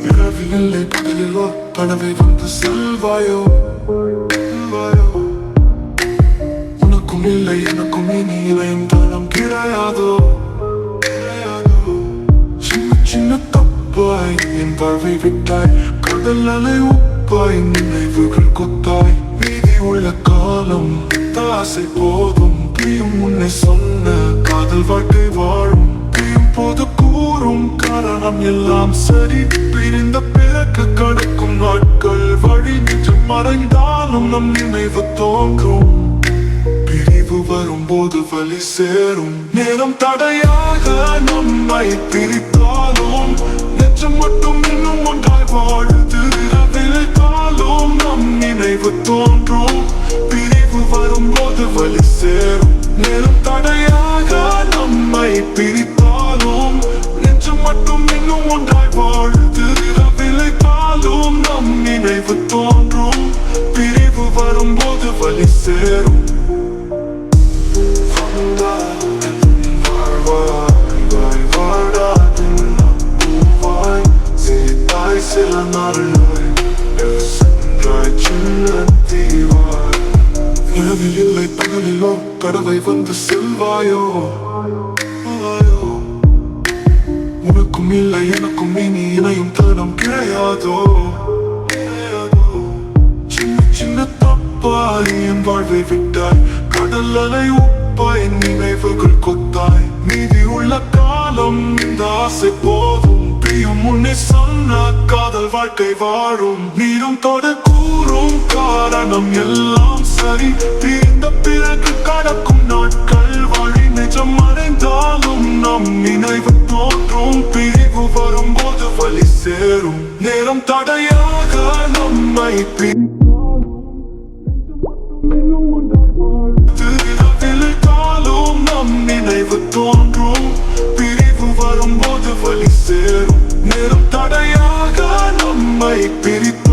இரவிலே பகலிலோ கனவை வந்து செல்வாயோ உனக்கும் இல்லை எனக்கும் இனி இணையும் தனம் கிடையாதோ சின்ன சின்ன தப்பாய் என் பார்வை விட்டாய் கடல் அலை உப்பாய் நினைவுகள் கொத்தாய் மீதி உள்ள காலம் தாசை போதும் பிரியும் முன்னே சொன்ன காதல் வாழ்க்கை வாழும் பிரியும் போது கூறும் காரணம் எல்லாம் சரி பிரிந்த பிறகு கடக்கும் நாட்கள் வழி நின்று மறைந்தாலும் நம் நினைவு தோன்றும் பிரிவு வரும்போது வழி சேரும் நேரம் தடையாக நம்மை பிரித்தாலும் நெஞ்சம் மட்டும் இன்னும் ஒன்றாய் வாழுது விளைத்தாலும் நம் நினைவு தோன்றும் பிரிவு வரும்போது வழி சேரும் நேரம் தடையாக நம்மை பிரித்தாலும் நெஞ்சம் மட்டும் இன்னும் ஒன்றாய் வாழுது விளைத்தாலும் நம் நினைவு தோன்றும் பிரிவு வரும்போது வழி சேரும் சில நாள்கள் சென்றாய் சின்ன தீவாய் இரவில் இல்லை பகலிலோ கடவை வந்து செல்வாயோ உனக்கும் இல்லை எனக்கும் இனி இணையும் தனம் கிடையாதோ சின்ன சின்ன தப்பாய் என் வாழ்வை விட்டாய் கடல் அலை உப்பாய் நினைவுகள் கொத்தாய் மீதி உள்ள காலம் இந்த ஆசை போதும் பிரியும் முன்னே சொன்ன காதல் வாழ்க்கை வாழும் நீரும் தொட கூறும் காரணம் எல்லாம் சரி தீர்ந்த பிறகு கடக்கும் நாட்கள் வழி நிஜம் மறைந்தாலும் நம் நினைவு தோன்றும் பிரிவு வரும்போது வழி சேரும் நேரம் தடையாக நம்மை விளைத்தாலும் நம் நினைவு தோன்றும் பிரிவு வரும்போது வழி சேரும் நேரம் தடையாக நம்மை பிரித்து